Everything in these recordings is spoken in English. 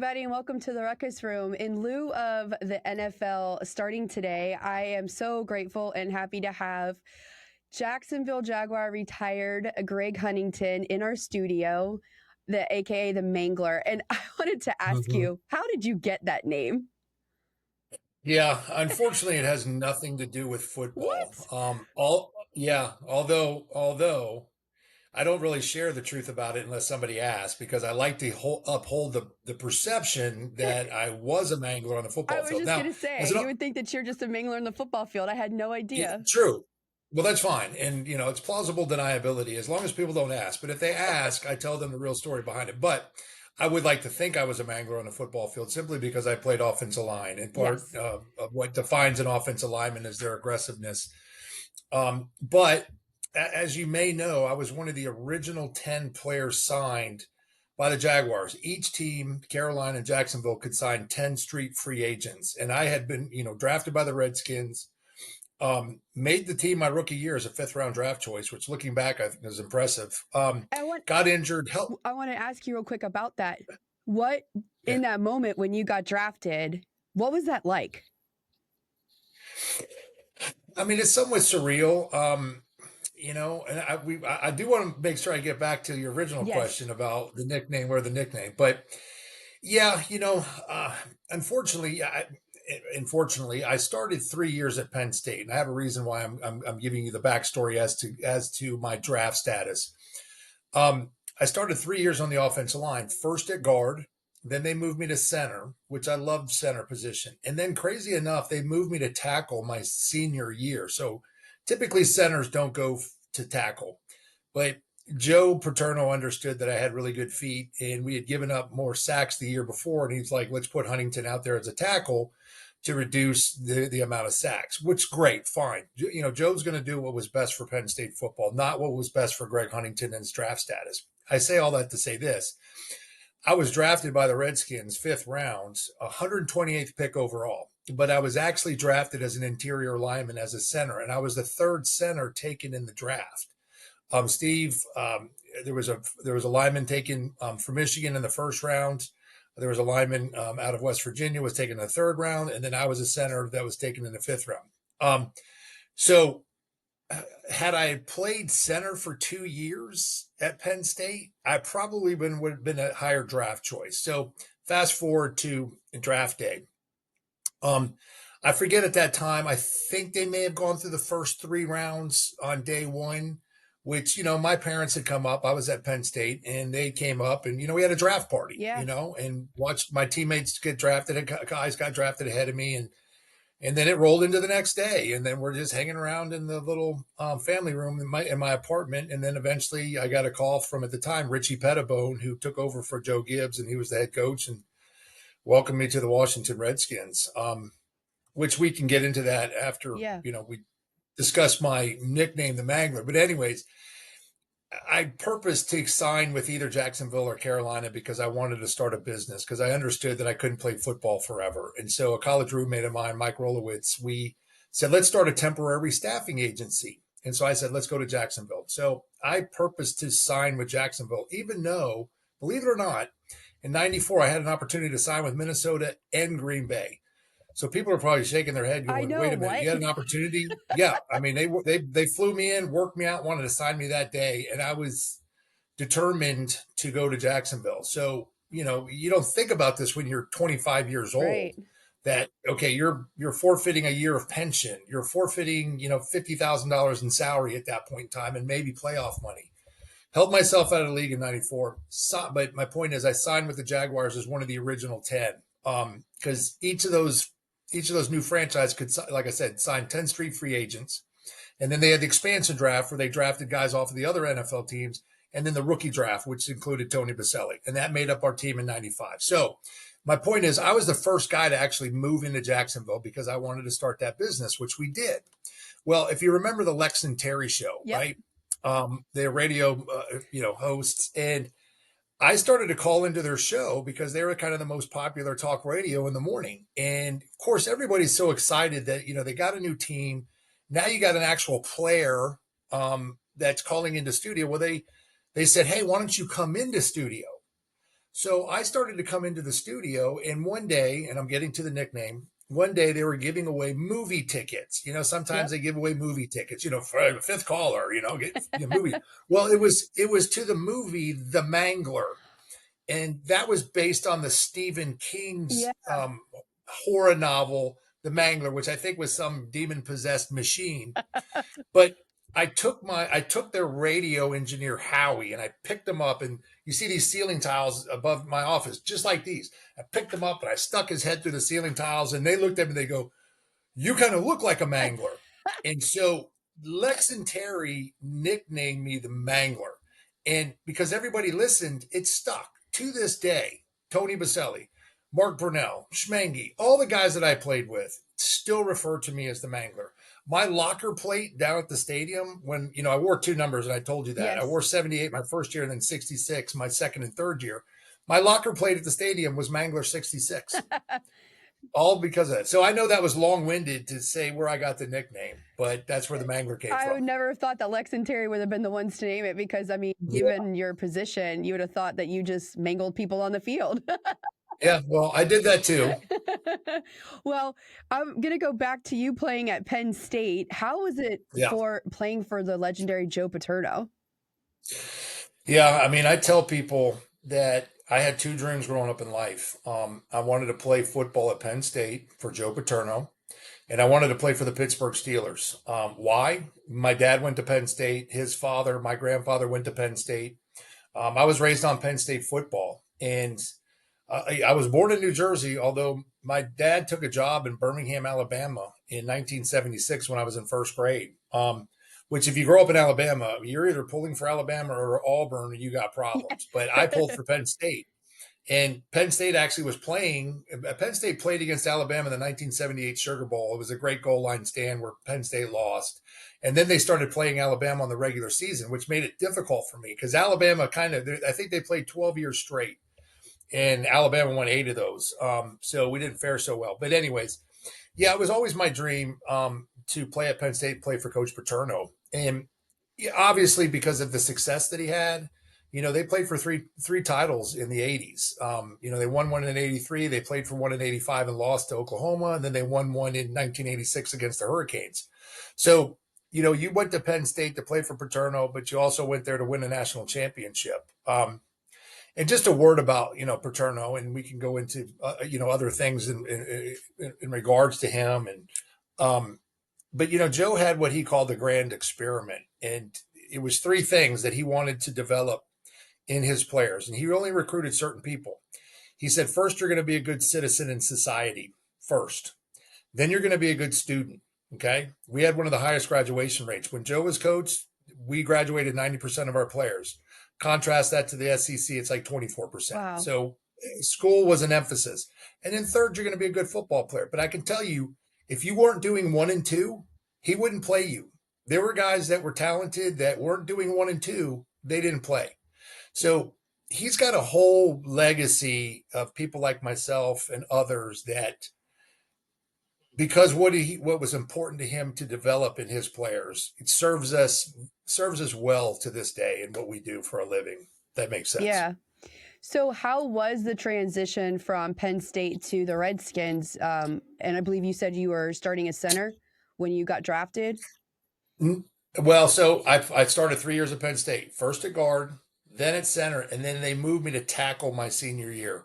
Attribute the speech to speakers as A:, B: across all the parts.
A: everybody, and welcome to the Ruckus Room. In lieu of the NFL starting today, I am so grateful and happy to have Jacksonville Jaguar retired Greg Huntington in our studio, aka the Mangler. And I wanted to ask you, how did you get that name?
B: Yeah, unfortunately, it has nothing to do with football.
A: What?
B: Although I don't really share the truth about it unless somebody asks, because I like to uphold the perception that I was a mangler on the
A: I
B: football
A: was
B: field.
A: just
B: Now,
A: going to
B: as
A: say,
B: an
A: you would think that you're just a Mangler in the football field. I had no
B: yeah,
A: idea.
B: true. Well, that's fine. And, it's plausible deniability as long as people don't ask. But if they ask, I tell them the real story behind it. But I would like to think I was a mangler on the football field simply because I played offensive line. And part
A: Yes.
B: of what defines an offensive lineman is their aggressiveness. But as you may know, I was one of the original 10 players signed by the Jaguars. Each team, Carolina and Jacksonville, could sign 10 street free agents. And I had been, drafted by the Redskins. Made the team my rookie year as a fifth round draft choice, which looking back, I think is impressive. Got injured.
A: I want to ask you real quick about that. What,
B: Yeah.
A: in that moment when you got drafted, what was that like?
B: I mean, it's somewhat surreal. And I do want to make sure I get back to your original
A: Yes.
B: question about the nickname or the nickname. But yeah, unfortunately, I started 3 years at Penn State, and I have a reason why I'm giving you the backstory as to my draft status. I started 3 years on the offensive line, first at guard. Then they moved me to center, which I loved center position. And then crazy enough, they moved me to tackle my senior year. So typically centers don't go to tackle. But Joe Paterno understood that I had really good feet and we had given up more sacks the year before. And he's like, let's put Huntington out there as a tackle to reduce the amount of sacks, which great, fine. Joe's going to do what was best for Penn State football, not what was best for Greg Huntington and his draft status. I say all that to say this. I was drafted by the Redskins, fifth round, 128th pick overall, but I was actually drafted as an interior lineman as a center, and I was the third center taken in the draft. Steve, there was a lineman taken from Michigan in the first round. There was a lineman out of West Virginia was taken in the third round, and then I was a center that was taken in the fifth round. So had I played center for 2 years at Penn State, I probably would have been a higher draft choice. So fast forward to draft day. I forget at that time, I think they may have gone through the first 3 rounds on day one, which, my parents had come up. I was at Penn State and they came up and, we had a draft party,
A: Yeah.
B: And watched my teammates get drafted. Guys got drafted ahead of me. And then it rolled into the next day, and then we're just hanging around in the little family room in my apartment. And then eventually, I got a call from at the time Richie Pettibone, who took over for Joe Gibbs, and he was the head coach, and welcomed me to the Washington Redskins. Which we can get into that after we discuss my nickname, the Mangler. But anyways, I purposed to sign with either Jacksonville or Carolina because I wanted to start a business because I understood that I couldn't play football forever. And so a college roommate of mine, Mike Rolowitz, we said, let's start a temporary staffing agency. And so I said, let's go to Jacksonville. So I purposed to sign with Jacksonville, even though, believe it or not, in 94, I had an opportunity to sign with Minnesota and Green Bay. So people are probably shaking their head going, wait a minute,
A: what?
B: you had an opportunity? Yeah. I mean, they flew me in, worked me out, wanted to sign me that day. And I was determined to go to Jacksonville. So, you don't think about this when you're 25 years old.
A: Right.
B: That, okay, you're forfeiting a year of pension. You're forfeiting, $50,000 in salary at that point in time and maybe playoff money. Held myself out of the league in 94. But my point is I signed with the Jaguars as one of the original 10. Because each of those new franchises could, like I said, sign 10 street free agents. And then they had the expansion draft where they drafted guys off of the other NFL teams. And then the rookie draft, which included Tony Baselli. And that made up our team in 95. So my point is I was the first guy to actually move into Jacksonville because I wanted to start that business, which we did. Well, if you remember the Lex and Terry show,
A: Yep.
B: right? They're radio, hosts. And I started to call into their show because they were kind of the most popular talk radio in the morning. And of course, everybody's so excited that, they got a new team. Now you got an actual player that's calling into studio. Well, they said, hey, why don't you come into studio? So I started to come into the studio, and one day, and I'm getting to the nickname, one day they were giving away movie tickets. Sometimes
A: Yep.
B: they give away movie tickets, for the fifth caller, get movie. Well, it was to the movie The Mangler, and that was based on the Stephen
A: Yeah.
B: King's horror novel, The Mangler, which I think was some demon possessed machine. But I took their radio engineer Howie, and I picked them up, and you see these ceiling tiles above my office, just like these. I picked them up and I stuck his head through the ceiling tiles, and they looked at me and they go, "You kind of look like a mangler." And so Lex and Terry nicknamed me the Mangler. And because everybody listened, it stuck to this day. Tony Baselli, Mark Brunell, Schmengi, all the guys that I played with still refer to me as the Mangler. My locker plate down at the stadium, when, I wore two numbers, and I told you that. I
A: Yes.
B: wore 78 my first year and then 66 my second and third year. My locker plate at the stadium was Mangler 66. All because of that. So I know that was long-winded to say where I got the nickname, but that's where the Mangler came
A: I would
B: from.
A: never have thought that Lex and Terry would have been the ones to name it because, I mean,
B: Yeah.
A: given your position, you would have thought that you just mangled people on the field.
B: Yeah, well, I did that too.
A: Well, I'm going to go back to you playing at Penn State. How was it
B: Yeah.
A: for playing for the legendary Joe Paterno?
B: Yeah, I mean, I tell people that I had two dreams growing up in life. I wanted to play football at Penn State for Joe Paterno, and I wanted to play for the Pittsburgh Steelers. Why? My dad went to Penn State. His father, my grandfather, went to Penn State. I was raised on Penn State football, and I was born in New Jersey, although my dad took a job in Birmingham, Alabama in 1976 when I was in first grade. Which, if you grow up in Alabama, you're either pulling for Alabama or Auburn, or you got problems. But I pulled for Penn State. And Penn State actually was playing. Penn State played against Alabama in the 1978 Sugar Bowl. It was a great goal line stand where Penn State lost. And then they started playing Alabama on the regular season, which made it difficult for me because Alabama I think they played 12 years straight, and Alabama won 8 of those. So we didn't fare so well. But anyways, yeah, it was always my dream to play at Penn State, play for Coach Paterno, and yeah, obviously because of the success that he had. They played for three titles in the 80s. They won one in 83, they played for one in 85 and lost to Oklahoma, and then they won one in 1986 against the Hurricanes. So, you went to Penn State to play for Paterno, but you also went there to win a national championship. And just a word about Paterno, and we can go into other things in regards to him. And but Joe had what he called the grand experiment, and it was three things that he wanted to develop in his players, and he only recruited certain people. He said, first, you're going to be a good citizen in society first. Then you're going to be a good student. Okay, we had one of the highest graduation rates when Joe was coach. We graduated 90% of our players. Contrast that to the SEC, it's like 24%.
A: Wow.
B: So school was an emphasis. And then third, you're going to be a good football player. But I can tell you, if you weren't doing 1 and 2, he wouldn't play you. There were guys that were talented that weren't doing 1 and 2. They didn't play. So he's got a whole legacy of people like myself and others that, because what was important to him to develop in his players, it serves us well to this day in what we do for a living. That makes sense.
A: Yeah. So how was the transition from Penn State to the Redskins? And I believe you said you were starting as center when you got drafted.
B: Well, so I started 3 years at Penn State, first at guard, then at center, and then they moved me to tackle my senior year.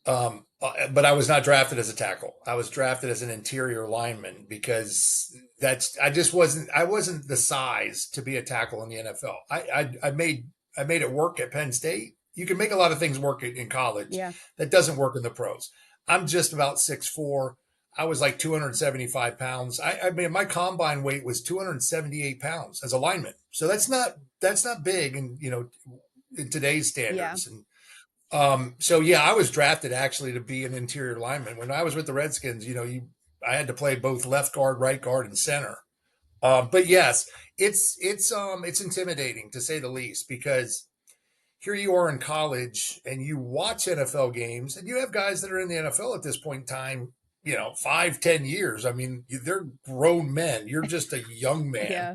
B: But I was not drafted as a tackle. I was drafted as an interior lineman because I wasn't the size to be a tackle in the NFL. I made it work at Penn State. You can make a lot of things work in college.
A: Yeah.
B: That doesn't work in the pros. I'm just about 6'4". I was like 275 pounds. I mean, my combine weight was 278 pounds as a lineman. So that's not big, and in today's standards.
A: Yeah.
B: And so yeah, I was drafted actually to be an interior lineman. When I was with the Redskins, I had to play both left guard, right guard, and center. But yes, it's intimidating to say the least, because here you are in college and you watch NFL games, and you have guys that are in the NFL at this point in time, 5-10 years. I mean, they're grown men. You're just a young man.
A: Yeah.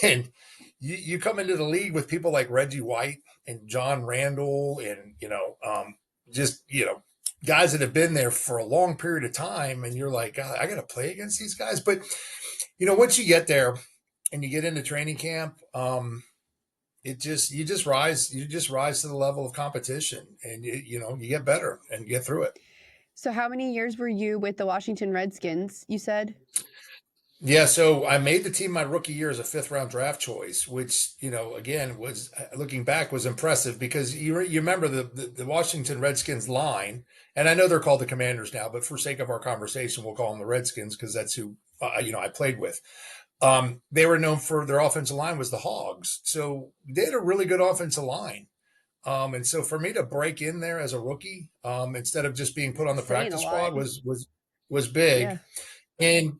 B: And you come into the league with people like Reggie White and John Randall and, just, guys that have been there for a long period of time. And you're like, God, I got to play against these guys. But, once you get there and you get into training camp, you just rise to the level of competition, and you get better and get through it.
A: So how many years were you with the Washington Redskins, you said?
B: Yeah, so I made the team my rookie year as a 5th-round draft choice, which, again, was, looking back, was impressive because you remember the Washington Redskins line, and I know they're called the Commanders now, but for sake of our conversation, we'll call them the Redskins because that's who, I played with. They were known for their offensive line was the Hogs. So they had a really good offensive line. And so for me to break in there as a rookie, instead of just being put on the practice squad was big.
A: Yeah.
B: And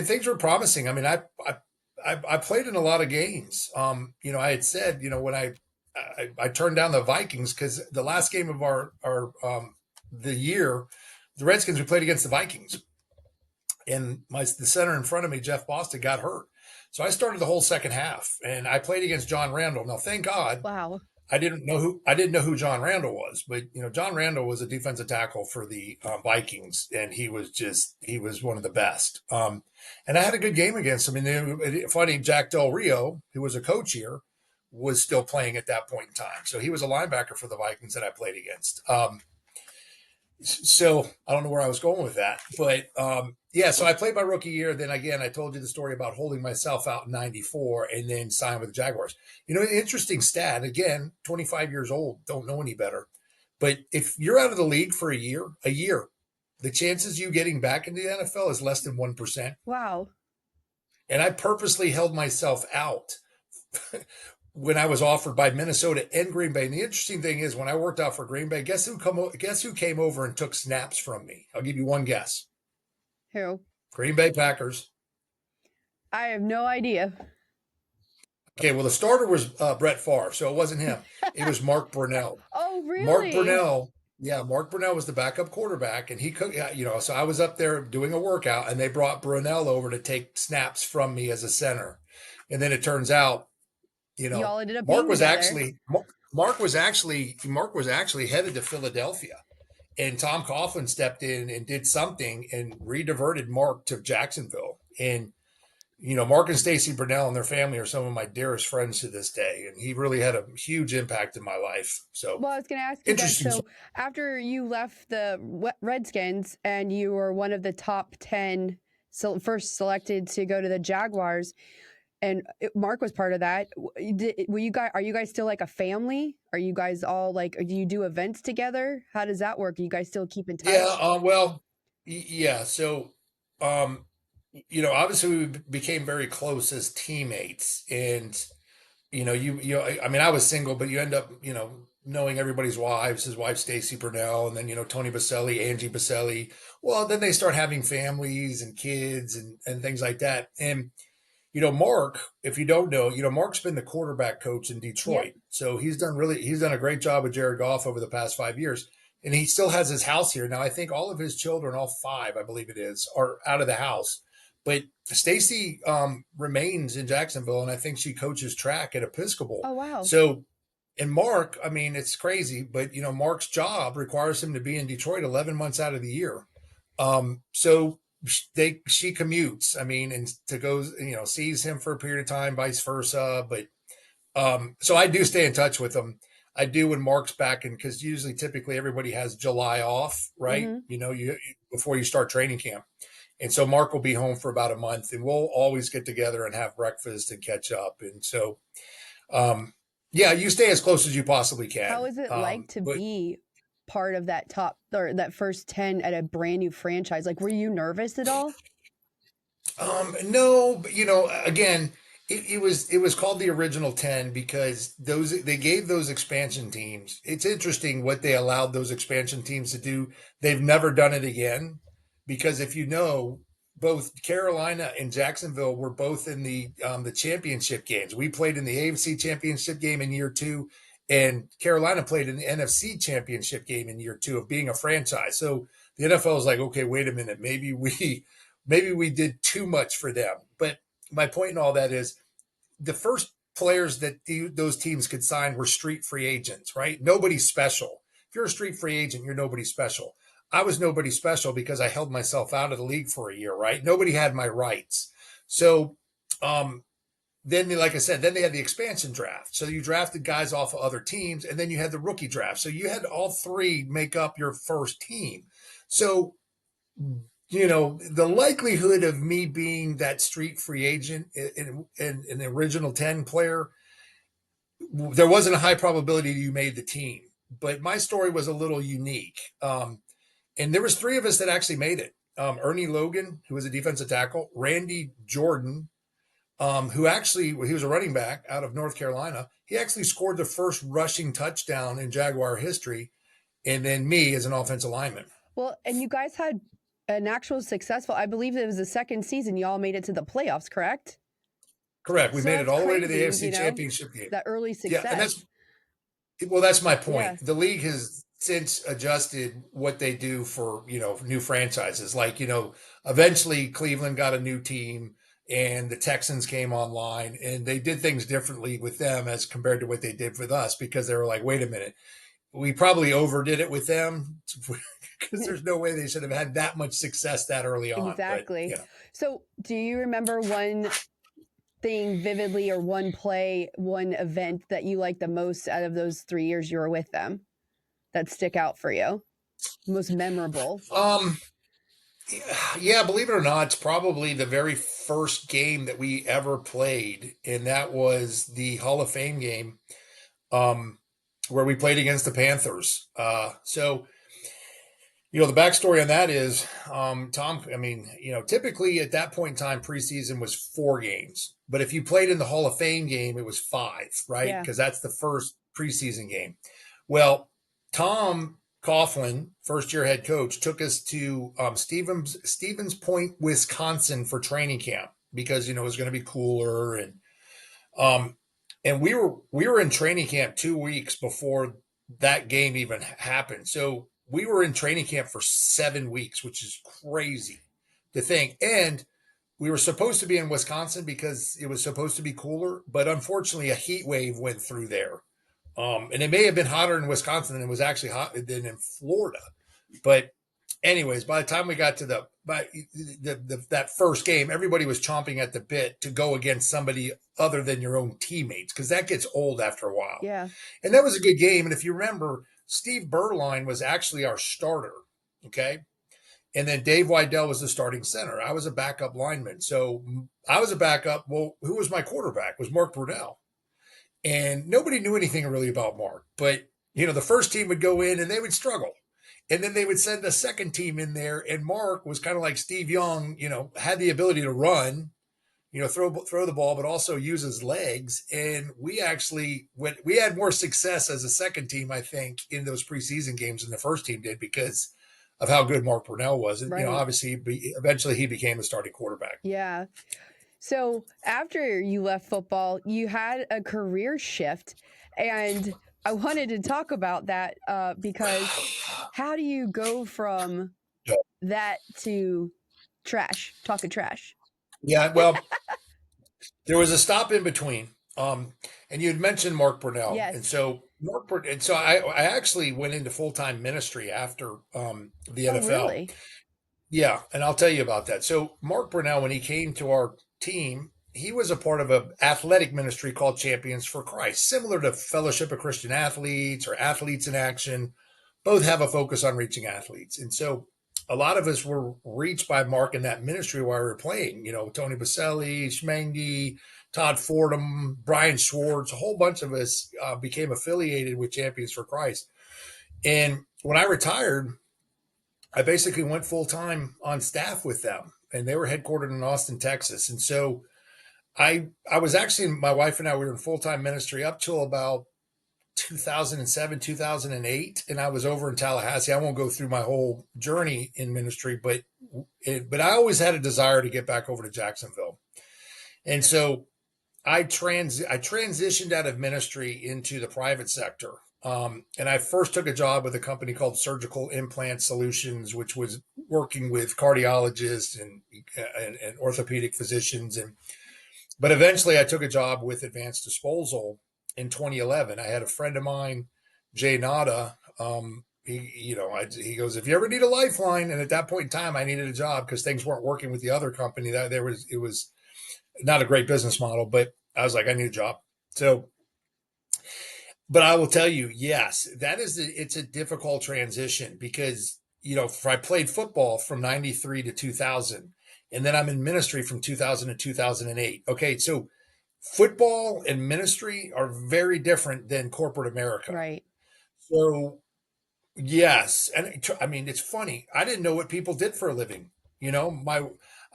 B: things were promising. I mean, I played in a lot of games. I had said, when I turned down the Vikings because the last game of our the year, the Redskins, we played against the Vikings. And the center in front of me, Jeff Boston, got hurt. So I started the whole second half, and I played against John Randall. Now, thank God,
A: Wow.
B: I didn't know who John Randall was, but John Randall was a defensive tackle for the Vikings, and he was one of the best. And I had a good game against him. And funny, Jack Del Rio, who was a coach here, was still playing at that point in time. So he was a linebacker for the Vikings that I played against. So I don't know where I was going with that, but so I played my rookie year. Then again, I told you the story about holding myself out in '94 and then signed with the Jaguars. An interesting stat, again, 25 years old, don't know any better. But if you're out of the league for a year, the chances you getting back into the NFL is less than 1%.
A: Wow.
B: And I purposely held myself out when I was offered by Minnesota and Green Bay. And the interesting thing is, when I worked out for Green Bay, guess who came over and took snaps from me? I'll give you one guess.
A: Who?
B: Green Bay Packers.
A: I have no idea.
B: Okay, well, the starter was Brett Favre, so it wasn't him. It was Mark Brunell.
A: Oh, really?
B: Mark Brunell was the backup quarterback, and he could, so I was up there doing a workout, and they brought Brunell over to take snaps from me as a center. And then it turns out,
A: y'all ended up
B: Mark was
A: together.
B: Mark was actually headed to Philadelphia, and Tom Coughlin stepped in and did something and rediverted Mark to Jacksonville. And Mark and Stacy Brunell and their family are some of my dearest friends to this day, and he really had a huge impact in my life. So,
A: well, I was going to ask you that. So, after you left the Redskins and you were one of the top 10 first selected to go to the Jaguars, and Mark was part of that. Are you guys still like a family? Are you guys all like, do you do events together? How does that work? Do you guys still keep in touch?
B: Yeah. So, obviously we became very close as teammates, and, I was single, but you end up, knowing everybody's wives, his wife, Stacy Brunell, and then, Tony Baselli, Angie Baselli. Well, then they start having families and kids and things like that. And, Mark, if you don't know, Mark's been the quarterback coach in Detroit. Yep. So he's done a great job with Jared Goff over the past 5 years. And he still has his house here. Now, I think all of his children, all 5, I believe it is, are out of the house. But Stacy remains in Jacksonville, and I think she coaches track at Episcopal.
A: Oh, wow.
B: So, and Mark, it's crazy, but, Mark's job requires him to be in Detroit 11 months out of the year. So she commutes, and to go, sees him for a period of time, vice versa. But so I do stay in touch with him. I do when Mark's back, and because typically everybody has July off, right? Mm-hmm. Before you start training camp. And so Mark will be home for about a month, and we'll always get together and have breakfast and catch up. And so, you stay as close as you possibly can.
A: How is it like to be part of that top or that first 10 at a brand new franchise? Like, were you nervous at all?
B: No, but again, it was called the original 10 because they gave those expansion teams. It's interesting what they allowed those expansion teams to do. They've never done it again, because if both Carolina and Jacksonville were both in the championship games. We played in the AFC championship game in year 2. And Carolina played in the NFC championship game in year 2 of being a franchise. So the NFL is like, okay, wait a minute. Maybe we did too much for them. But my point in all that is the first players that those teams could sign were street free agents, right? Nobody special. If you're a street free agent, you're nobody special. I was nobody special because I held myself out of the league for a year, right? Nobody had my rights. So, then, like I said, then they had the expansion draft. So you drafted guys off of other teams, and then you had the rookie draft. So you had all three make up your first team. So, the likelihood of me being that street free agent in an original 10 player, there wasn't a high probability you made the team. But my story was a little unique. And there was three of us that actually made it. Ernie Logan, who was a defensive tackle, Randy Jordan, who actually, he was a running back out of North Carolina. He actually scored the first rushing touchdown in Jaguar history. And then me as an offensive lineman.
A: Well, and you guys had an actual successful, I believe it was the second season, y'all made it to the playoffs, correct?
B: Correct. We made it all the way to the AFC
A: you know,
B: Championship game.
A: That early success.
B: Yeah, and that's my point.
A: Yeah.
B: The league has since adjusted what they do for, new franchises. Like, eventually Cleveland got a new team and the Texans came online, and they did things differently with them as compared to what they did with us, because they were like, wait a minute, we probably overdid it with them because there's no way they should have had that much success that early on.
A: Exactly.
B: But,
A: So do you remember one thing vividly, or one play, one event that you liked the most out of those 3 years you were with them that stick out for you? Most memorable?
B: Yeah, believe it or not, it's probably the very first game that we ever played, and that was the Hall of Fame game, where we played against the Panthers. So, the backstory on that is, Tom, typically at that point in time, preseason was 4 games. But if you played in the Hall of Fame game, it was 5, right? Because that's the first preseason game. Well, Tom Coughlin, first-year head coach, took us to Stevens Point, Wisconsin for training camp because, it was going to be cooler. And we were in training camp 2 weeks before that game even happened. So we were in training camp for 7 weeks, which is crazy to think. And we were supposed to be in Wisconsin because it was supposed to be cooler, but unfortunately a heat wave went through there. And it may have been hotter in Wisconsin than it was actually hotter than in Florida. But anyways, by the time we got to that first game, everybody was chomping at the bit to go against somebody other than your own teammates, because that gets old after a while.
A: Yeah.
B: And that was a good game. And if you remember, Steve Berline was actually our starter. Okay. And then Dave Wydell was the starting center. I was a backup lineman. So I was a backup. Well, who was my quarterback? It was Mark Brunell. And nobody knew anything really about Mark. But, the first team would go in and they would struggle. And then they would send a second team in there. And Mark was kind of like Steve Young, had the ability to run, throw the ball, but also use his legs. And we actually we had more success as a second team, I think, in those preseason games than the first team did because of how good Mark Brunell was. And,
A: Right.
B: Obviously, eventually he became a starting quarterback.
A: Yeah. So after you left football, you had a career shift. And I wanted to talk about that because how do you go from that to talking trash?
B: Yeah, well, there was a stop in between. And you had mentioned Mark Brunell.
A: Yes.
B: And so I actually went into full-time ministry after the NFL.
A: Really?
B: Yeah, and I'll tell you about that. So Mark Brunell, when he came to our team, he was a part of an athletic ministry called Champions for Christ, similar to Fellowship of Christian Athletes or Athletes in Action. Both have a focus on reaching athletes. And so a lot of us were reached by Mark in that ministry while we were playing. Tony Baselli, Schmengi, Todd Fordham, Brian Schwartz, a whole bunch of us became affiliated with Champions for Christ. And when I retired, I basically went full-time on staff with them, and they were headquartered in Austin, Texas. And so I was actually, my wife and I, we were in full-time ministry up till about 2007, 2008, and I was over in Tallahassee. I won't go through my whole journey in ministry, but I always had a desire to get back over to Jacksonville. And so I transitioned out of ministry into the private sector. And I first took a job with a company called Surgical Implant Solutions, which was working with cardiologists and orthopedic physicians. And But eventually I took a job with Advanced Disposal in 2011. I had a friend of mine, Jay Nada. He goes, if you ever need a lifeline, and at that point in time, I needed a job because things weren't working with the other company. It was not a great business model, but I was like, I need a job. So, but I will tell you, yes, it's a difficult transition because, I played football from 93 to 2000, and then I'm in ministry from 2000 to 2008. Okay. So football and ministry are very different than corporate America.
A: Right.
B: So yes, and I mean it's funny. I didn't know what people did for a living.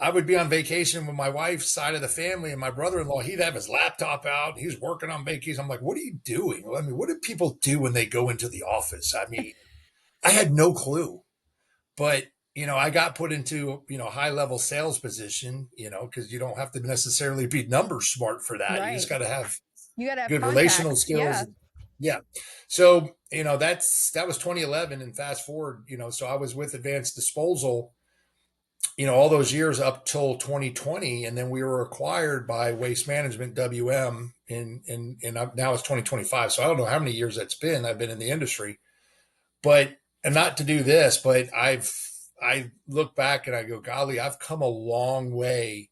B: I would be on vacation with my wife's side of the family, and my brother-in-law, he'd have his laptop out. He was working on vacation. I'm like, what are you doing? I mean, what do people do when they go into the office? I mean, I had no clue, but I got put into high level sales position. Because you don't have to necessarily be number smart for that. You just
A: Right.
B: got to have
A: You got to have
B: good relational
A: contacts.
B: skills.
A: Yeah.
B: Yeah. So, that was 2011, and fast forward, so I was with Advanced Disposal, all those years up till 2020. And then we were acquired by Waste Management WM now it's 2025. So I don't know how many years that's been. I've been in the industry, and not to do this, but I look back and I go, golly, I've come a long way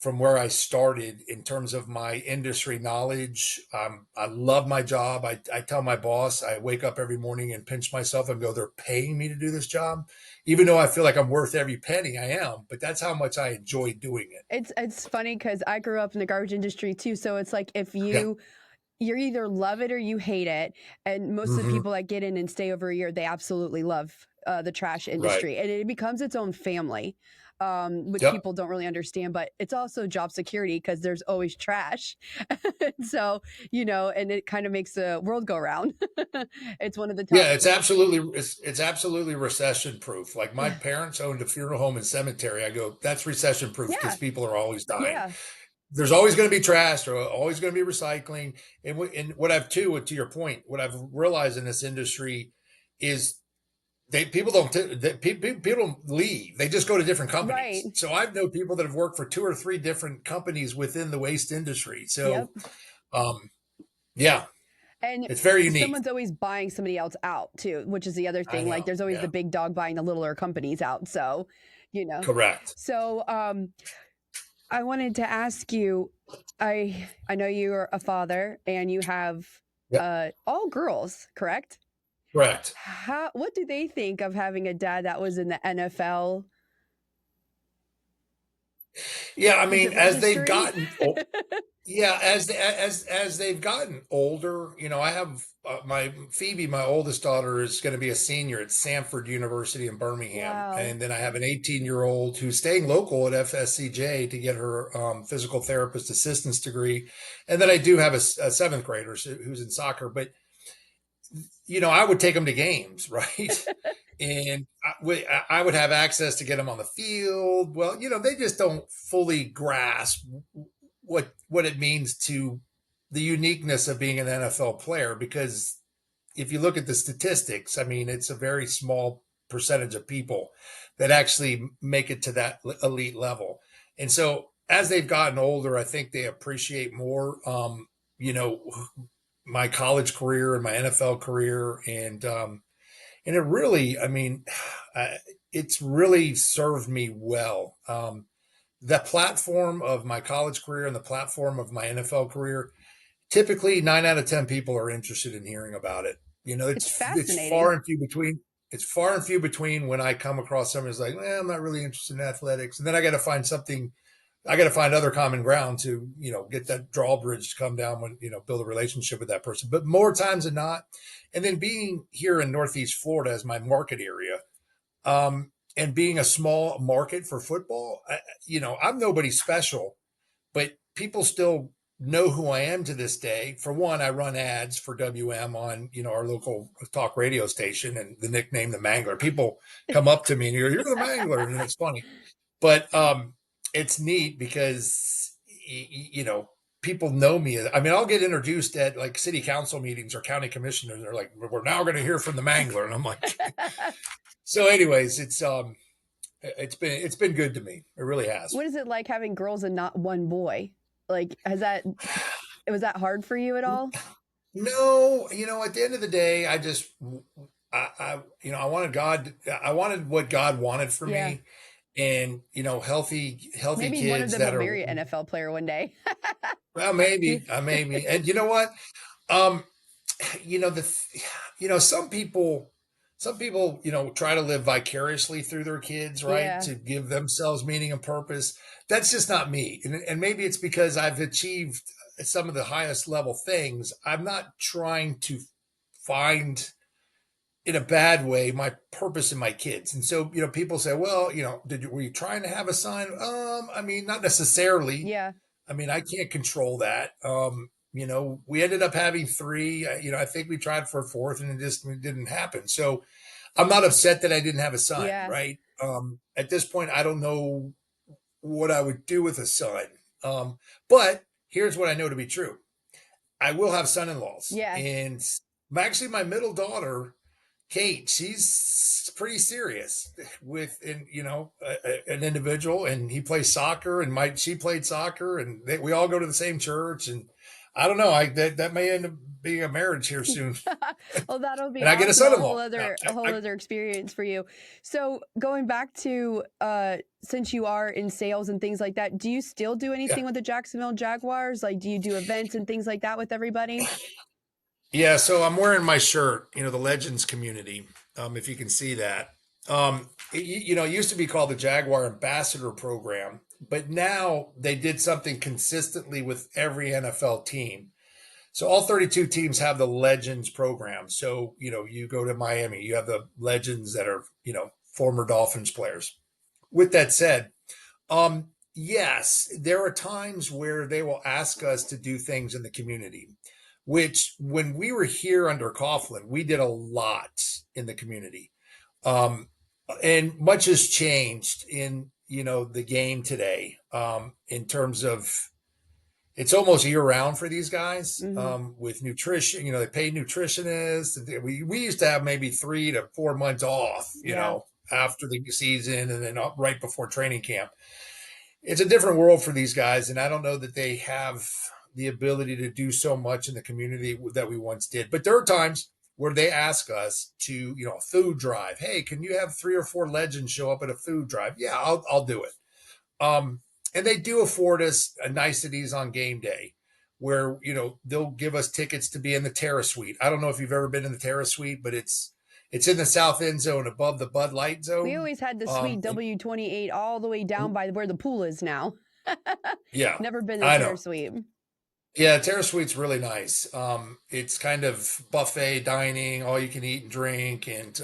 B: from where I started in terms of my industry knowledge. I love my job. I tell my boss, I wake up every morning and pinch myself and go, they're paying me to do this job. Even though I feel like I'm worth every penny, I am, but that's how much I enjoy doing it.
A: It's funny because I grew up in the garbage industry too. So it's like if
B: Yeah.
A: you either love it or you hate it. And most of the
B: Mm-hmm.
A: people that get in and stay over a year, they absolutely love the trash
B: Right.
A: industry, and it becomes its own family, which
B: Yep.
A: people don't really understand. But it's also job security because there's always trash. So and it kind of makes the world go round. It's one of the top.
B: Yeah, it's absolutely recession proof. Like my parents owned a funeral home and cemetery. I go, that's recession proof because
A: Yeah,
B: people are always dying.
A: yeah,
B: There's always going to be trash. There's always going to be recycling. And what I've to your point, what I've realized in this industry is people don't leave. They just go to different
A: right.
B: companies. So I've known people that have worked for 2 or 3 different companies within the waste industry.
A: Yep.
B: So, um, yeah,
A: And
B: it's very unique.
A: someone's always buying somebody else out too, which is the other
B: I
A: thing. Like
B: know.
A: there's always
B: Yeah,
A: the big dog buying the littler companies out. So, you know.
B: correct.
A: So, I wanted to ask you, I know you're a father and you have
B: Yep,
A: all girls, correct?
B: correct.
A: What do they think of having a dad that was in the NFL?
B: Yeah, I
A: Does
B: mean,
A: it
B: as they've
A: registry?
B: gotten yeah, as they've gotten older, I have my Phoebe, my oldest daughter, is going to be a senior at Samford University in Birmingham,
A: Wow.
B: and then I have an 18-year-old who's staying local at FSCJ to get her physical therapist assistance degree, and then I do have a seventh grader who's in soccer. But I would take them to games, right? And I would have access to get them on the field. Well, they just don't fully grasp what it means to the uniqueness of being an NFL player, because if you look at the statistics, I mean, it's a very small percentage of people that actually make it to that elite level. And so as they've gotten older, I think they appreciate more, you know, my college career and my NFL career. And it really, I mean, it's really served me well. The platform of my college career and the platform of my NFL career, typically 9 out of 10 people are interested in hearing about it.
A: It's
B: It's
A: fascinating.
B: far and few between. It's far and few between when I come across someone who's like, I'm not really interested in athletics, and then I got to find something. I got to find other common ground to get that drawbridge to come down when build a relationship with that person. But more times than not, and then being here in Northeast Florida as my market area, and being a small market for football, I'm nobody special, but people still know who I am to this day. For one, I run ads for WM on our local talk radio station, and the nickname the Mangler. People come up to me and you're the Mangler, and it's funny. But it's neat because people know me. I mean, I'll get introduced at like city council meetings or county commissioners. They're like, "We're now going to hear from the Mangler," and I'm like, so. Anyways, it's been good to me. It really has.
A: What is it like having girls and not one boy? Like, was that hard for you at all?
B: No, at the end of the day, I wanted what God wanted for
A: Yeah.
B: me, and healthy
A: Maybe one of
B: kids
A: them
B: that
A: will
B: are,
A: marry an NFL player one day.
B: well, maybe, and you know what, um, some people, try to live vicariously through their kids, right?
A: Yeah.
B: To give themselves meaning and purpose. That's just not me. And maybe it's because I've achieved some of the highest level things. I'm not trying to find, in a bad way, my purpose in my kids. And so, people say, well, were you trying to have a son? I mean, not necessarily.
A: Yeah.
B: I mean, I can't control that. We ended up having three. I think we tried for a fourth, and it didn't happen. So I'm not upset that I didn't have a son.
A: Yeah.
B: Right. At this point, I don't know what I would do with a son. But here's what I know to be true: I will have son-in-laws,
A: Yeah.
B: and actually, my middle daughter, Kate, she's pretty serious with, an individual, and he plays soccer, and she played soccer, and we all go to the same church, and I don't know, that may end up being a marriage here soon,
A: Well, that'll be
B: and I get a
A: awesome.
B: son-in-law.
A: A whole other experience for you. So going back to since you are in sales and things like that, do you still do
B: Yeah,
A: anything with the Jacksonville Jaguars? Like, do you do events and things like that with everybody?
B: yeah. So I'm wearing my shirt, the Legends community. If you can see that, it used to be called the Jaguar Ambassador Program, but now they did something consistently with every NFL team. So all 32 teams have the Legends program. So, you go to Miami, you have the Legends that are, former Dolphins players. With that said, yes, there are times where they will ask us to do things in the community, which when we were here under Coughlin, we did a lot in the community. Um, and much has changed in, the game today, in terms of, it's almost year round for these guys,
A: Mm-hmm.
B: with nutrition. They pay nutritionists. We used to have maybe 3 to 4 months off,
A: Yeah.
B: after the season, and then right before training camp. It's a different world for these guys, and I don't know that they have the ability to do so much in the community that we once did. But there are times where they ask us to, a food drive. Hey, can you have 3 or 4 legends show up at a food drive? Yeah, I'll do it. And they do afford us niceties on game day, where they'll give us tickets to be in the Terrace Suite. I don't know if you've ever been in the Terrace Suite, but it's in the south end zone above the Bud Light
A: We
B: zone.
A: always had the suite
B: And
A: W28 all the way down by where the pool is now.
B: yeah,
A: Never been the
B: I know.
A: Terror Suite.
B: Yeah, Terrace Suite's really nice. It's kind of buffet dining, all you can eat and drink, and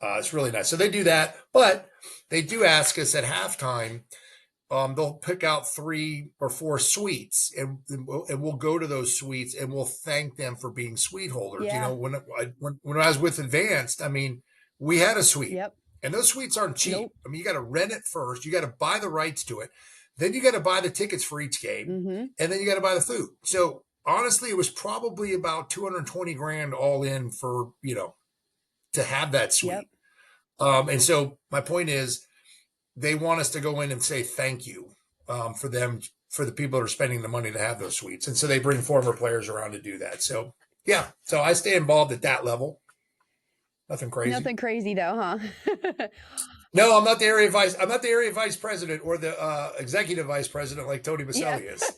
B: it's really nice. So they do that, but they do ask us at halftime. They'll pick out 3 or 4 suites, and we'll go to those suites, and we'll thank them for being suite holders.
A: Yeah.
B: When I was with Advanced, I mean, we had a suite,
A: Yep.
B: and those suites aren't cheap.
A: Nope.
B: I mean, you got to rent it first, you got to buy the rights to it, then you got to buy the tickets for each game,
A: Mm-hmm.
B: and then you got to buy the food. So honestly, it was probably about 220 grand all in for to have that
A: Yep.
B: suite. And so my point is, they want us to go in and say thank you, for the people that are spending the money to have those suites, and so they bring former players around to do that. So yeah, so I stay involved at that level. Nothing crazy.
A: Nothing crazy though, huh?
B: No, I'm not the area vice. I'm not the area vice president or the executive vice president like Tony
A: Yeah.
B: Baselli is.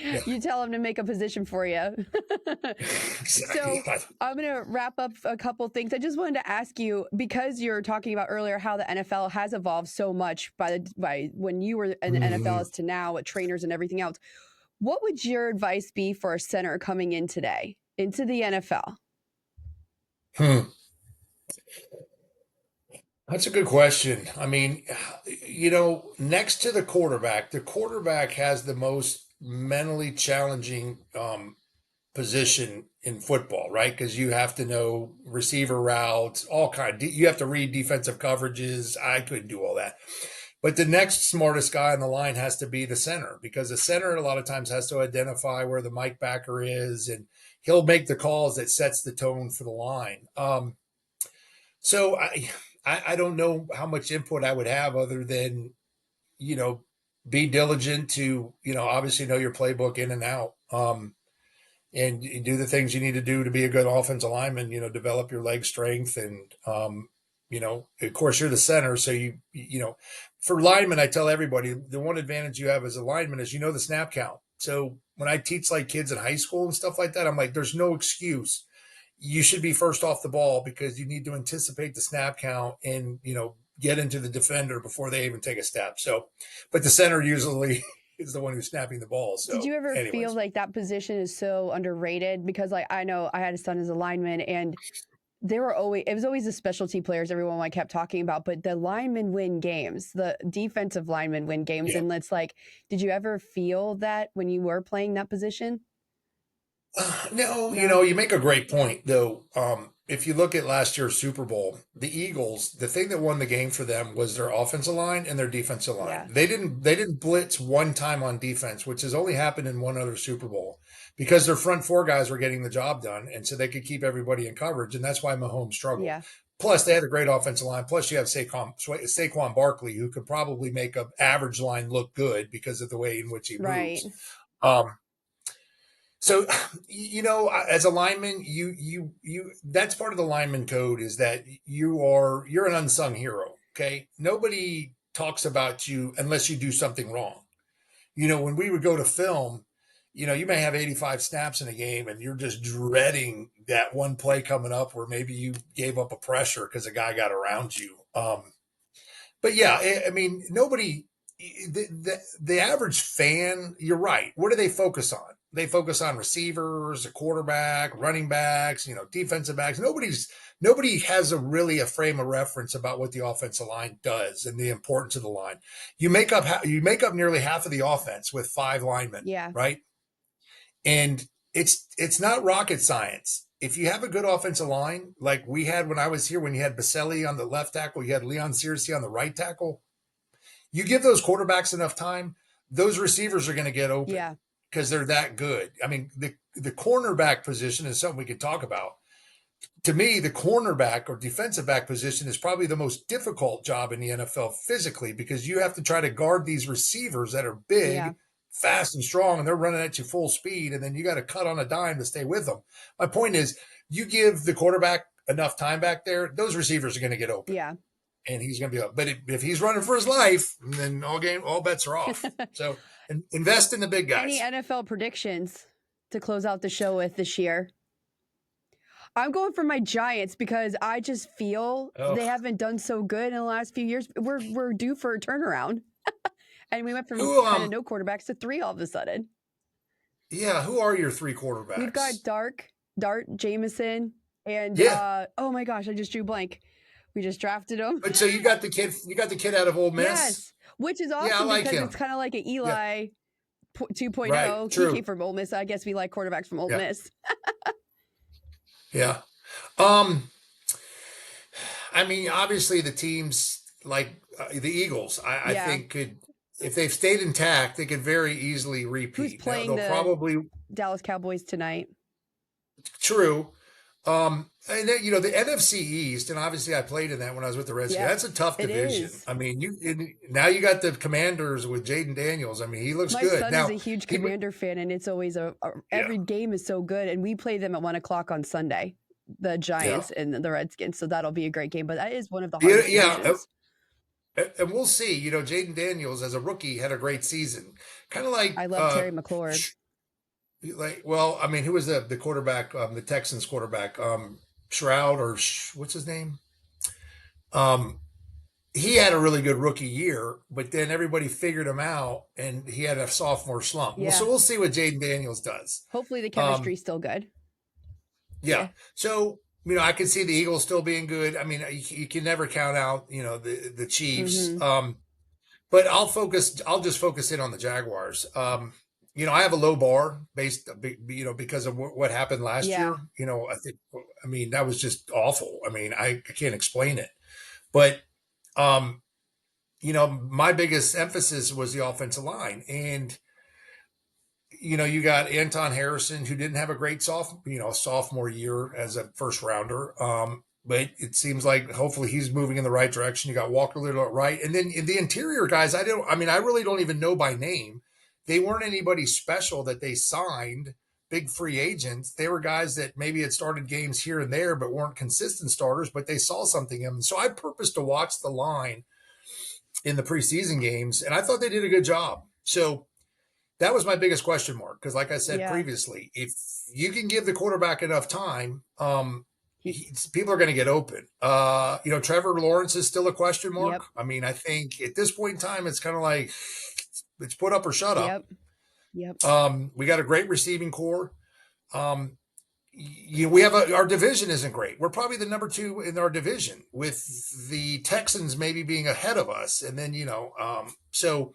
B: Yeah.
A: You tell him to make a position for you.
B: Exactly.
A: So I'm going to wrap up a couple things. I just wanted to ask you, because you're talking about earlier how the NFL has evolved so much by when you were in the NFL as to now with trainers and everything else. What would your advice be for a center coming in today into the NFL?
B: That's a good question. I mean, next to the quarterback has the most mentally challenging position in football, right? Because you have to know receiver routes, all kind. You have to read defensive coverages. I couldn't do all that. But the next smartest guy on the line has to be the center, because the center a lot of times has to identify where the Mike backer is, and he'll make the calls that sets the tone for the line. So I don't know how much input I would have other than, be diligent to, obviously know your playbook in and out. And you do the things you need to do to be a good offensive lineman, develop your leg strength. And, of course, you're the center. So, for linemen, I tell everybody the one advantage you have as a lineman is the snap count. So when I teach like kids in high school and stuff like that, I'm like, there's no excuse. You should be first off the ball because you need to anticipate the snap count and, get into the defender before they even take a step. So, but the center usually is the one who's snapping the ball. So,
A: did you ever feel
B: anyways.
A: like that position is so underrated? Because like I know I had a son as a lineman, and it was always the specialty players everyone kept talking about, but the linemen win games, the defensive linemen win games.
B: Yeah.
A: And did you ever feel that when you were playing that position?
B: No, you make a great point though. If you look at last year's Super Bowl, the Eagles, the thing that won the game for them was their offensive line and their defensive line.
A: Yeah.
B: They didn't blitz one time on defense, which has only happened in one other Super Bowl, because their front four guys were getting the job done, and so they could keep everybody in coverage, and that's why Mahomes struggled.
A: Yeah.
B: Plus, they had a great offensive line. Plus, you have Saquon Barkley, who could probably make an average line look good because of the way in which he moves. So, as a lineman, you that's part of the lineman code, is that you're an unsung hero. Okay. Nobody talks about you unless you do something wrong. When we would go to film, you may have 85 snaps in a game and you're just dreading that one play coming up where maybe you gave up a pressure because a guy got around you. But yeah, I mean, nobody, the average fan, you're right. What do they focus on? They focus on receivers, a quarterback, running backs, defensive backs. Nobody has a frame of reference about what the offensive line does and the importance of the line. You make up nearly half of the offense with 5 linemen, right? And it's not rocket science. If you have a good offensive line, like we had when I was here, when you had Baselli on the left tackle, you had Leon Searcy on the right tackle, you give those quarterbacks enough time, those receivers are going to get open.
A: Yeah.
B: Because they're that good. I mean, the cornerback position is something we could talk about. To me, the cornerback or defensive back position is probably the most difficult job in the NFL physically, because you have to try to guard these receivers that are big, fast and strong, and they're running at you full speed, and then you got to cut on a dime to stay with them. My point is, you give the quarterback enough time back there, those receivers are going to get open.
A: Yeah.
B: And he's going to be up. But if he's running for his life, then all bets are off. So invest in the big guys.
A: Any NFL predictions to close out the show with this year? I'm going for my Giants because I just feel they haven't done so good in the last few years. We're due for a turnaround. And we went from kind of no quarterbacks to 3 all of a sudden.
B: Yeah, who are your 3 quarterbacks?
A: We've got Dart, Jameson, and oh my gosh, I just drew blank. We just drafted him.
B: But so you got the kid out of Ole Miss?
A: Yes, which is awesome because it's kind of like an Eli 2.0.
B: Right,
A: he came from Ole Miss. So I guess we like quarterbacks from Ole Miss.
B: Yeah. I mean, obviously the teams like the Eagles, I think could, if they've stayed intact, they could very easily repeat.
A: Who's playing probably Dallas Cowboys tonight?
B: True. And then, the NFC East, and obviously I played in that when I was with the Redskins. That's a tough division. I mean, now you got the Commanders with Jaden Daniels. I mean, he looks good.
A: My son is a huge Commander fan, and it's always every game is so good. And we play them at 1:00 on Sunday, the Giants and the Redskins. So that'll be a great game. But that is one of the hardest divisions.
B: And we'll see. Jaden Daniels as a rookie had a great season. Kind of like
A: I love Terry McLaurin.
B: I mean, who was the quarterback, the Texans quarterback, Shroud or what's his name? He had a really good rookie year, but then everybody figured him out, and he had a sophomore slump. Yeah. So we'll see what Jaden Daniels does.
A: Hopefully the chemistry's still good.
B: Yeah. So, I can see the Eagles still being good. I mean, you can never count out, the Chiefs. Mm-hmm. But I'll just focus in on the Jaguars. I have a low bar based, because of what happened last year. That was just awful. I mean, I can't explain it. But, my biggest emphasis was the offensive line. And, you got Anton Harrison, who didn't have a great sophomore year as a first rounder. but it seems like hopefully he's moving in the right direction. You got Walker Little at right. And then the interior guys, I really don't even know by name. They weren't anybody special that they signed, big free agents. They were guys that maybe had started games here and there, but weren't consistent starters, but they saw something in them. So I purposed to watch the line in the preseason games, and I thought they did a good job. So that was my biggest question mark. Because like I said previously, if you can give the quarterback enough time, people are going to get open. Trevor Lawrence is still a question mark.
A: Yep.
B: I mean, I think at this point in time, it's kind of like it's put up or shut up.
A: Yep.
B: We got a great receiving core. We have our division isn't great. We're probably the number 2 in our division, with the Texans maybe being ahead of us. And then, so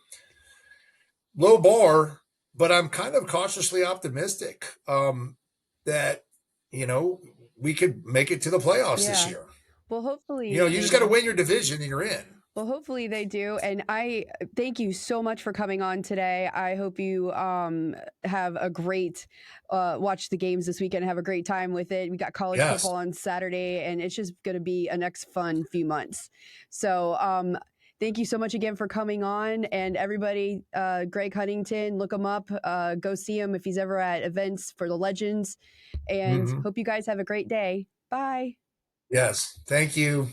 B: low bar, but I'm kind of cautiously optimistic that, we could make it to the playoffs this year.
A: Well, hopefully,
B: you just got to win your division and you're in.
A: Well, hopefully they do. And I thank you so much for coming on today. I hope you have a great watch the games this weekend, have a great time with it. We got college football on Saturday, and it's just going to be a next fun few months. So thank you so much again for coming on. And everybody, Greg Huntington, look him up. Go see him if he's ever at events for the Legends. And hope you guys have a great day. Bye.
B: Yes. Thank you.